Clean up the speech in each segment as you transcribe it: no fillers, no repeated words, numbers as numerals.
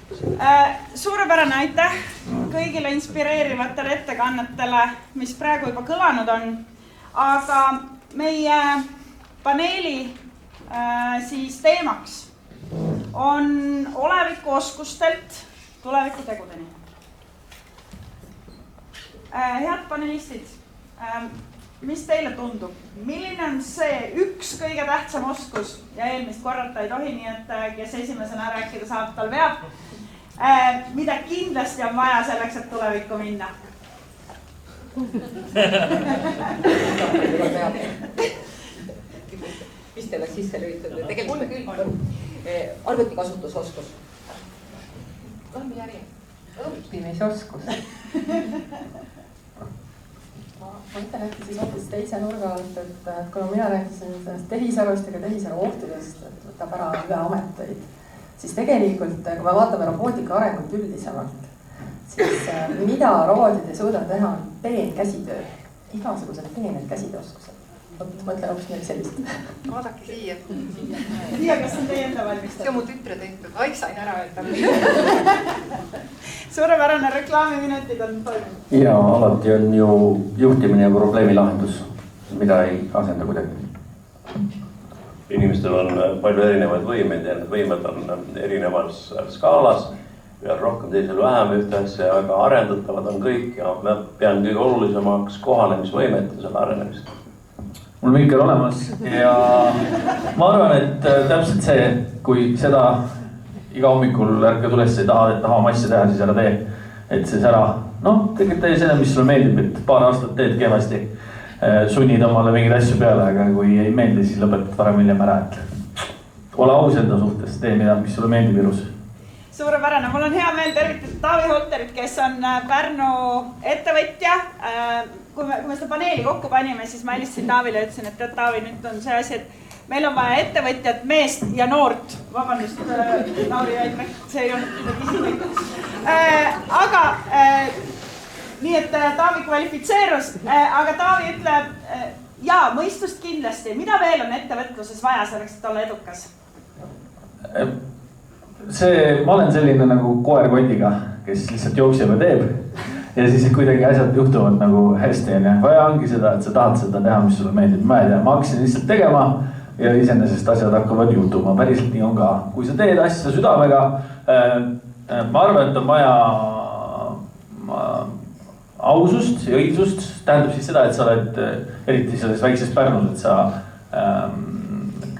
Suurepärane aitäh kõigile inspireerivatele ettekannetele, mis praegu juba kõlanud on. Aga meie paneeli siis teemaks on oleviku oskustelt tuleviku tegudeni. Head panelistid, mis teile tundub? Milline on see üks kõige tähtsam oskus ja eelmist korrata ei tohi, nii et kes esimesena rääkida saab, tal veab, mida kindlasti on vaja selleks, et tulevikku minna? Mis teile sisse lüütud? Tegelikult küll arvutikasutusoskus. Kolme järje. Õppimisoskus. Ma mõtlen äkki siis hoopis teise nurga alt, et kuna mina rääkisin sellest tehisarust ega tehisaru ohtudest, et võtab ära üle ameteid, siis tegelikult, kui me vaatame robootika arengut üldisemalt, siis mida robotid ei suuda teha, on peenkäsitöö. Igasugused peened käsitööoskused. Mõtlen hoopis meil sellist. Vaadake siia. Siia, kas on teie enda valmistada? See on mu tütre tehtud. Aik sain ära öelda. Suurepärane reklaamiminutid on toimunud. Ja alati on ju juhtimine ja probleemi lahendus, mida ei asenda kuidagi. Inimestel on palju erinevaid võimeid ja need võimed on erinevas skaalas. Ühel rohkem, teisel vähem ühte asja, aga arendatavad on kõik ja me pean kõige olulisemaks kohanemisvõimet ja selle arenemist. Mul minker olemas ja ma arvan, et täpselt see, kui seda iga hommikul ärkad üles ei taha oma asja teha, siis ära tee. Et siis ära, tegelikult tee selle, mis sulle meeldib, et paar aastat teed kehvasti, sunnid omale mingeid asju peale, aga kui ei meeldi, siis lõpetad varem hiljem ära, et ole aus enda suhtes, tee mida, mis sulle meeldib ilus. Suurepärane, mul on hea meel tervitada Taavi Holterit, kes on Pärnu ettevõtja. Kui me seda paneeli kokku panime, siis ma helistasin Taavile ja ütlesin, et tead Taavi, nüüd on see asi, et meil on vaja ettevõtjat, meest ja noort. Vabandust, Lauri Väidmäk, see ei olnud midagi isiklikku. Aga nii, et Taavi kvalifitseerus, aga Taavi ütleb jaa, mõistust kindlasti. Mida veel on ettevõtluses vaja selleks, et olla edukas? Ma olen selline nagu koer kotiga, kes lihtsalt jookseb ja teeb. Ja siis kuidagi asjad juhtuvad nagu hästi. Vaja ongi seda, et sa tahad seda teha, mis sulle meeldib. Ma ei tea, ma hakkasin lihtsalt tegema ja iseenesest asjad hakkavad juhtuma. Päriselt nii on ka. Kui sa teed asja südamega, ma arvan, et on vaja ausust ja õigsust. Tähendab siis seda, et sa oled eriti selles väikses Pärnus, et sa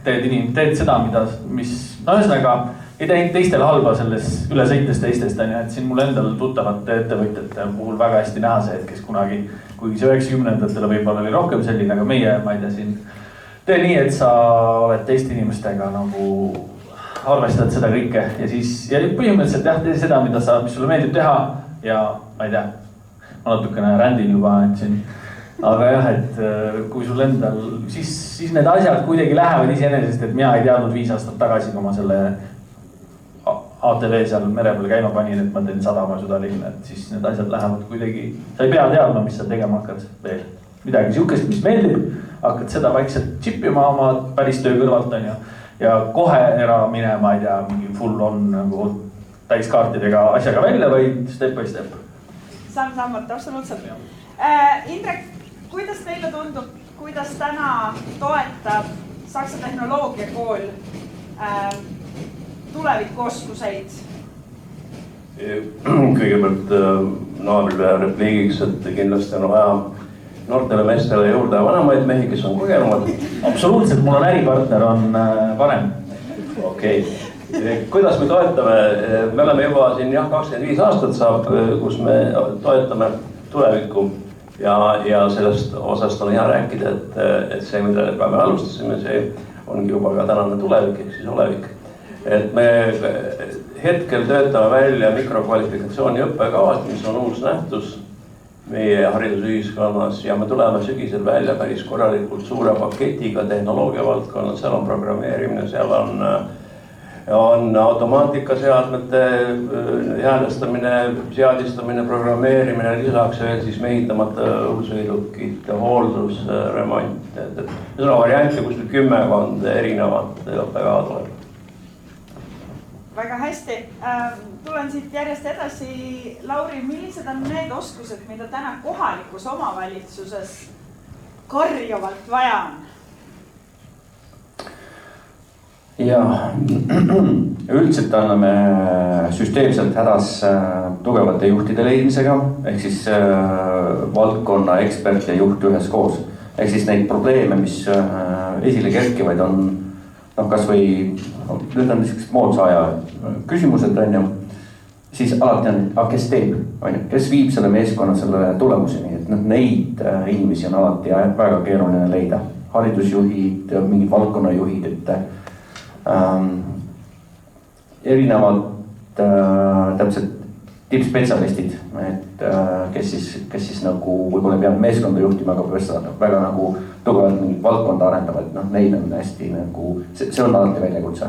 teed seda, mis ühesõnaga ei teinud teistel halba selles üle sõites teistest, et siin mul endal tuttavate ettevõtjate puhul väga hästi näha see, et kes kunagi, kuigi see 90-ndatele võib-olla oli rohkem selline, aga meie, ma ei tea, siin tee nii, et sa oled teiste inimestega nagu arvestad seda kõike ja siis põhimõtteliselt jah, tee seda, mis sulle meeldib teha ja ma ei tea, ma natukene rändin juba, et siin, aga jah, et kui sul endal, siis need asjad kuidagi lähevad iseenesest, et mina ei teadnud 5 aastat tagasi, kui ma selle ATV seal mere peal käima panin, et ma teen sadama südalinna, et siis need asjad lähevad kuidagi, sa ei pea teadma, mis sa tegema hakkad veel. Midagi siukest, mis meeldib, hakkad seda vaikselt chippima oma päris töö kõrvalt on ja kohe ära mine, ma ei tea, mingi full on nagu täiskaartidega asjaga välja, vaid step by step. Samm-sammalt, absoluutselt. Indrek, kuidas teile tundub, kuidas täna toetab Saksa tehnoloogiakool tulevikuoskuseid? Kõigepealt naabrile repliigiks, et kindlasti on vaja noortele meestele juurde vanemaid mehi, kes on kogenumad. Absoluutselt, mul on äripartner, on varem. Okei. Kuidas me toetame? Me oleme juba siin 25 aastat saab, kus me toetame tulevikku ja sellest osast on hea rääkida, et see, mida me alustasime, see ongi juba ka tänane tulevik, ehk siis olevik. Et me hetkel töötame välja mikrokvalifikatsiooni õppekavad, mis on uus nähtus meie haridusühiskonnas ja me tuleme sügisel välja päris korralikult suure paketiga tehnoloogia valdkonnas, seal on programmeerimine, seal on automaatikaseadmete häälestamine, seadistamine, programmeerimine, lisaks veel siis mehitamata õhusõidukite hooldus, remont. See on variante kuskil 10 erinevat õppekava tuleb. väga hästi. Tulen siit järjest edasi. Lauri, millised on need oskused, mida täna kohalikus omavalitsuses karjuvalt vaja on? Ja üldiselt anname süsteemselt hädas tugevate juhtide leidmisega, ehk siis valdkonna ekspert ja juht ühes koos. Ehk siis neid probleeme, mis esile kerkivaid on, kas või nüüd on niisugused moodsa aja küsimused, on ju, siis alati on, kes teeb, on ju, kes viib selle meeskonna selle tulemuseni, et neid inimesi on alati väga keeruline leida. Haridusjuhid, mingid valdkonnajuhid, et erinevad täpselt tippspetsialistid, et kes siis nagu võib-olla peab meeskonda juhtima, aga väga nagu tugevalt mingit valdkonda arendavad, et neid on hästi nagu, see on alati väljakutse.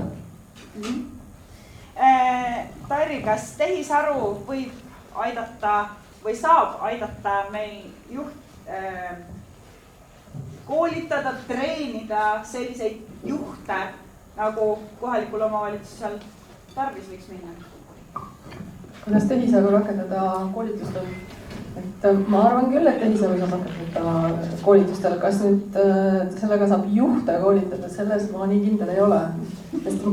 Tairi, kas tehisaru võib aidata või saab aidata meil koolitada, treenida selliseid juhte, nagu kohalikul omavalitsusel tarvis võiks minna? Kuidas tehisaru rakendada koolitustel? Et ma arvan küll, et tehisaru saab rakendada koolitustel. Kas nüüd sellega saab juhte koolitada, selles ma nii kindel ei ole. Sest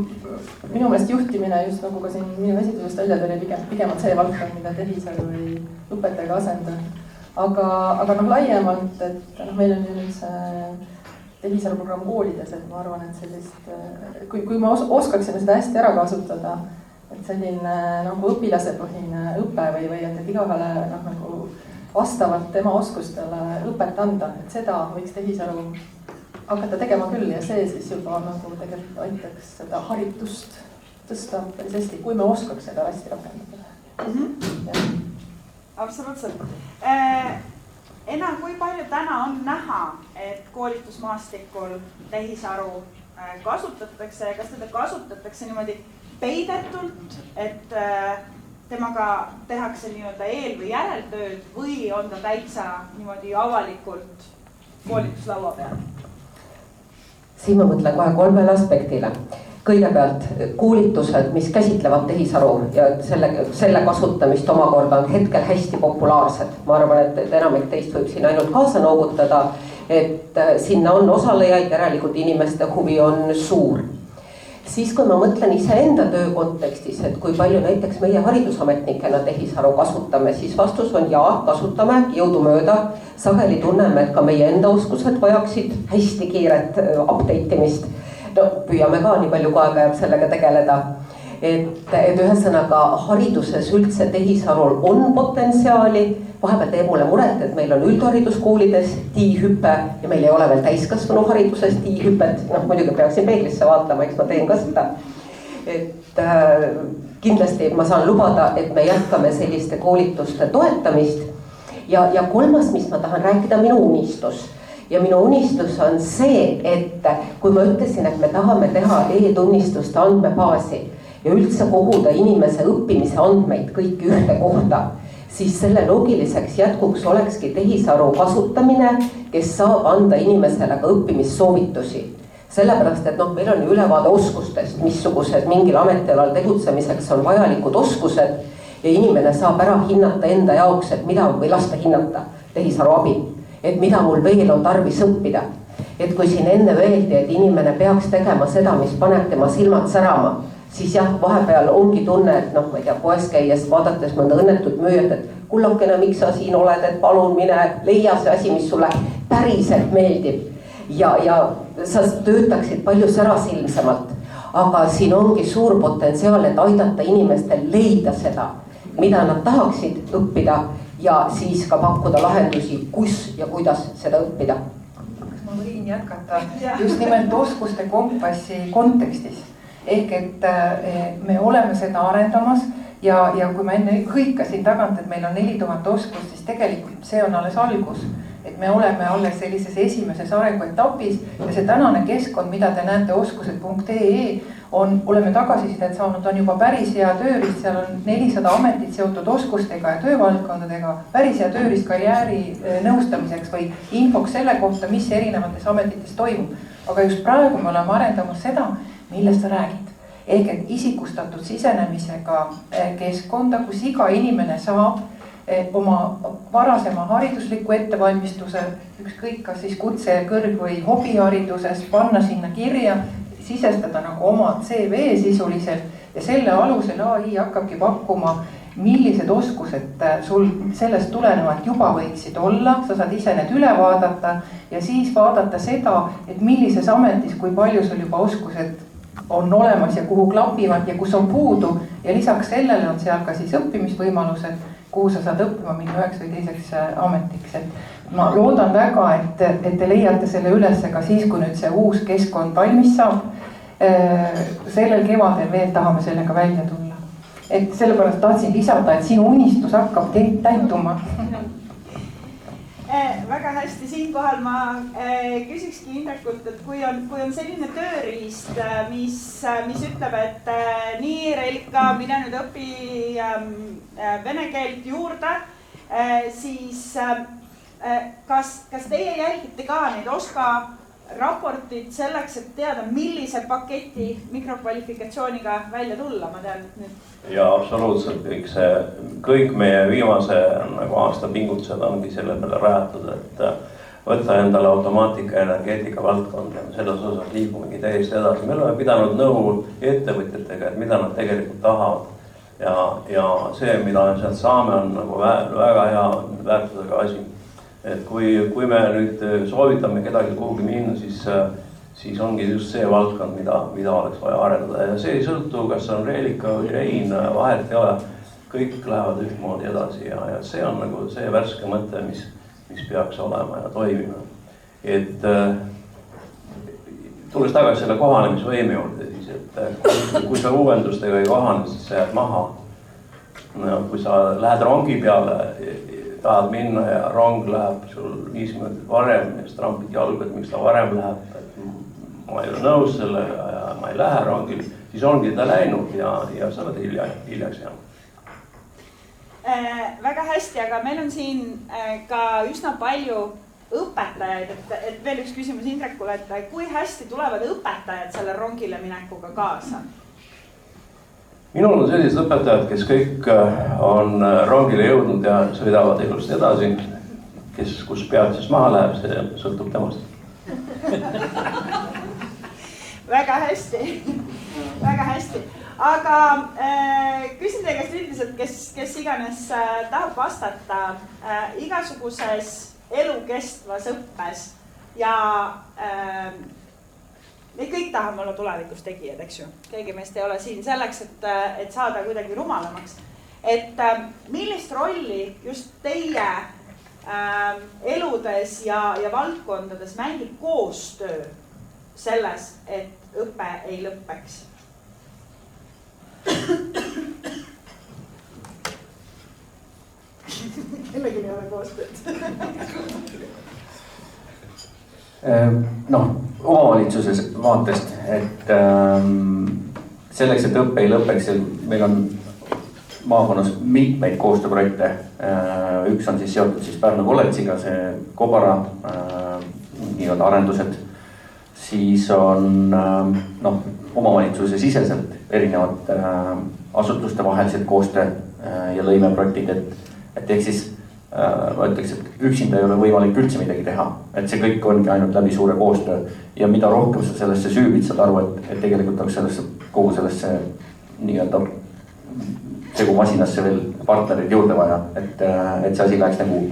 minu meelest juhtimine, just nagu ka siin minu esitusest välja tuli, pigem on see valdkond, mida tehisaru ei õpetajaga asenda. Aga laiemalt, et meil on ju nüüd see tehisaruprogramm koolides, et ma arvan, et sellist, kui ma oskaksime seda hästi ära kasutada, et selline nagu õpilasepõhine õpe või et igaühele nagu vastavalt tema oskustele õpet anda, et seda võiks tehisaru hakata tegema küll ja see siis juba nagu tegelikult aitaks seda haritust tõsta päris hästi, kui me oskaks seda hästi rakendada. Absoluutselt. Enam, kui palju täna on näha, et koolitusmaastikul tehisaru kasutatakse ja kas teda kasutatakse niimoodi peidetult, et temaga tehakse nii-öelda eel- või järeltööd või on ta täitsa niimoodi avalikult koolituslaua peal? Siin ma mõtlen kohe 3 aspektile. Kõigepealt koolitused, mis käsitlevad tehisaru ja selle kasutamist omakorda on hetkel hästi populaarsed. Ma arvan, et enamik teist võib siin ainult kaasa noogutada, et sinna on osalejaid, järelikult inimeste huvi on suur. Siis kui ma mõtlen iseenda töö kontekstis, et kui palju näiteks meie haridusametnikena tehisaru kasutame, siis vastus on jaa, kasutame jõudumööda. Sageli tunneme, et ka meie enda oskused vajaksid hästi kiiret update imist. Püüame ka nii palju, kui aega jääb sellega tegeleda. Et ühesõnaga hariduses üldse tehisarul on potentsiaali. Vahepeal teeb mulle muret, et meil on üldhariduskoolides tiihüppe ja meil ei ole veel täiskasvanu hariduses tiihüppet. Muidugi peaksin peeglisse vaatama, eks ma teen ka seda. Et kindlasti ma saan lubada, et me jätkame selliste koolituste toetamist. Ja 3, mis ma tahan rääkida, minu unistus. Ja minu unistus on see, et kui ma ütlesin, et me tahame teha e-tunnistuste andmebaasi ja üldse koguda inimese õppimise andmeid kõiki ühte kohta, siis selle loogiliseks jätkuks olekski tehisaru kasutamine, kes saab anda inimesele ka õppimissoovitusi. Sellepärast, et meil on ülevaade oskustest, missugused mingil ametialal tegutsemiseks on vajalikud oskused ja inimene saab ära hinnata enda jaoks, et mida või lasta hinnata tehisaru abil. Et mida mul veel on tarvis õppida. Et kui siin enne öeldi, et inimene peaks tegema seda, mis paneb tema silmad särama, siis jah, vahepeal ongi tunne, et ma ei tea, poes käies vaadates mõnda õnnetut müüjat, et kullakene, miks sa siin oled, et palun mine, leia see asi, mis sulle päriselt meeldib. Ja sa töötaksid palju särasilmsemalt, aga siin ongi suur potentsiaal, et aidata inimestel leida seda, mida nad tahaksid õppida ja siis ka pakkuda lahendusi, kus ja kuidas seda õppida. Kas ma võin jätkata just nimelt oskuste kompassi kontekstis? Ehk et me oleme seda arendamas ja kui ma enne hõikasin tagant, et meil on 4000 oskust, siis tegelikult see on alles algus. Et me oleme alles sellises esimeses arenguetapis ja see tänane keskkond, mida te näete oskused.ee, oleme tagasisidet saanud, on juba päris hea tööriist, seal on 400 ametit seotud oskustega ja töövaldkondadega, päris hea tööriist karjääri nõustamiseks või infoks selle kohta, mis erinevates ametites toimub. Aga just praegu me oleme arendamas seda, millest sa räägid. ehk et isikustatud sisenemisega keskkonda, kus iga inimene saab oma varasema haridusliku ettevalmistuse, ükskõik kas siis kutse-, kõrg- või hobihariduses, panna sinna kirja, sisestada nagu oma CV sisuliselt ja selle alusel AI hakkabki pakkuma, millised oskused sul sellest tulenevalt juba võiksid olla, sa saad ise need üle vaadata ja siis vaadata seda, et millises ametis, kui palju sul juba oskused on olemas ja kuhu klapivad ja kus on puudu ja lisaks sellele on seal ka siis õppimisvõimalused, kuhu sa saad õppima minna üheks või teiseks ametiks. Et ma loodan väga, et te leiate selle ülesse ka siis, kui nüüd see uus keskkond valmis saab. Sellel kevadel veel tahame sellega välja tulla. Et sellepärast tahtsin lisada, et sinu unistus hakkab täituma. Väga hästi, siinkohal ma küsikski Indrekult, et kui on selline tööriist, mis ütleb, et nii Reelika, mine nüüd õpi vene keelt juurde, siis kas teie jälgite ka neid OSKA raportid selleks, et teada, millise paketi mikrokvalifikatsiooniga välja tulla, ma tean nüüd. Ja absoluutselt kõik meie viimase nagu aasta pingutused ongi selle peale rajatud, et võtta endale automaatika ja energeetika valdkond ja selles osas liigumegi täiesti edasi. Me oleme pidanud nõu ettevõtjatega, et mida nad tegelikult tahavad ja see, mida me sealt saame, on nagu väga hea väärtusega asi. Et kui me nüüd soovitame kedagi kuhugi minna, siis ongi just see valdkond, mida oleks vaja arendada ja see ei sõltu, kas on Reelika või Rein, vahet ei ole, kõik lähevad ühtmoodi edasi ja see on nagu see värske mõte, mis peaks olema ja toimima. Et tulles tagasi selle kohanemisvõime juurde, siis et kui sa uuendustega ei kohane, siis sa jääd maha. Kui sa lähed rongi peale, tahad minna ja rong läheb sul 5 minutit varem ja siis trampid jalgu, et miks ta varem läheb, ma ei ole nõus sellega ja ma ei lähe rongil, siis ongi ta läinud ja sa oled hiljaks jäänud. Väga hästi, aga meil on siin ka üsna palju õpetajaid, et veel üks küsimus Indrekule, et kui hästi tulevad õpetajad selle rongile minekuga kaasa? Minul on sellised õpetajad, kes kõik on rongile jõudnud ja sõidavad ilusti edasi, kus peatus maha läheb, see sõltub temast. Väga hästi, väga hästi. Aga küsin teie käest üldiselt, kes iganes tahab vastata, igasuguses elukestvas õppes ja me kõik tahame olla tulevikus tegijad, eks ju. Keegi meist ei ole siin selleks, et saada kuidagi rumalamaks. Et millist rolli just teie eludes ja valdkondades mängib koostöö selles, et õpe ei lõppeks? Kellegi ei ole koostööd. Omavalitsuses vaatest, et selleks, et õppe ei lõppeks, meil on maakonnas mitmeid koostööprojekte. Üks on siis seotud siis Pärnu kolledžiga, see Kobara nii-öelda arendused. Siis on omavalitsuse siseselt erinevad asutuste vahelised koostöö ja lõimeprojektid, et ehk siis ma ütleks, et üksinda ei ole võimalik üldse midagi teha, et see kõik ongi ainult läbi suure koostöö ja mida rohkem sa sellesse süübid, saad aru, et tegelikult oleks kogu sellesse nii-öelda segumasinasse veel partnerid juurde vaja, et see asi läheks nagu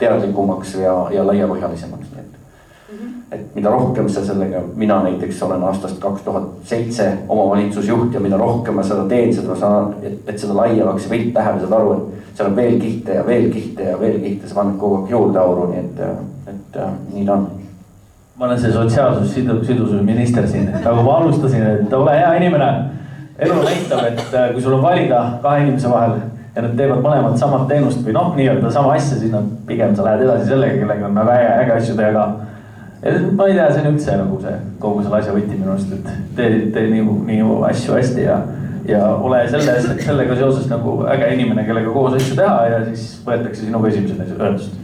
teadlikumaks ja laiapõhjalisemaks. Et mida rohkem sa sellega, mina näiteks olen aastast 2007 omavalitsusjuht ja mida rohkem ma seda teen, et seda laiemaks ja pilt läheb ja saad aru, et seal on veel kihte ja veel kihte ja veel kihte, sa paned kogu aeg juurde auru, nii et nii ta on. Ma olen see sotsiaalsus sidususe minister siin, nagu ma alustasin, et ole hea inimene. Elu näitab, et kui sul on valida 2 inimese vahel ja nad teevad mõlemad samad teenust või nii-öelda sama asja, siis pigem sa lähed edasi sellega, kellega on väga äge asju teha ka. Ja ma ei tea, see on üldse nagu see kogu selle asja võti minu arust, et tee nii asju hästi ja ole sellega seoses nagu äge inimene, kellega koos asju teha ja siis võetakse sinuga esimesena ühendust.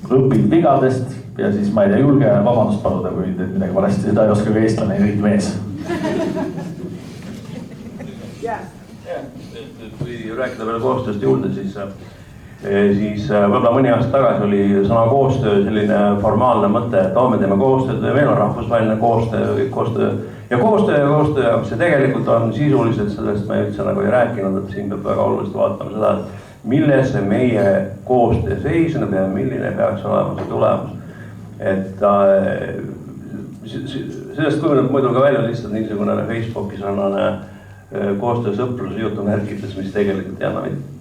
Õpid vigadest ja siis ma ei tea, julge vabandust paluda, kui teed midagi valesti, seda ei oska ka eestlane, eriti mees. kui rääkida veel koostööst juurde, siis võib-olla mõni aasta tagasi oli sõna koostöö selline formaalne mõte, et me teeme koostööd ja meil on rahvusvaheline koostöö ja koostöö, aga see tegelikult on sisuliselt, sellest me üldse nagu ei rääkinud, et siin peab väga oluliselt vaatama seda, et milles see meie koostöö seisneb ja milline peaks olema see tulemus. Et sellest kujuneb muidu ka välja lihtsalt niisugune Facebooki sarnane koostöö sõprus jutumärkides, mis tegelikult ei anna mitte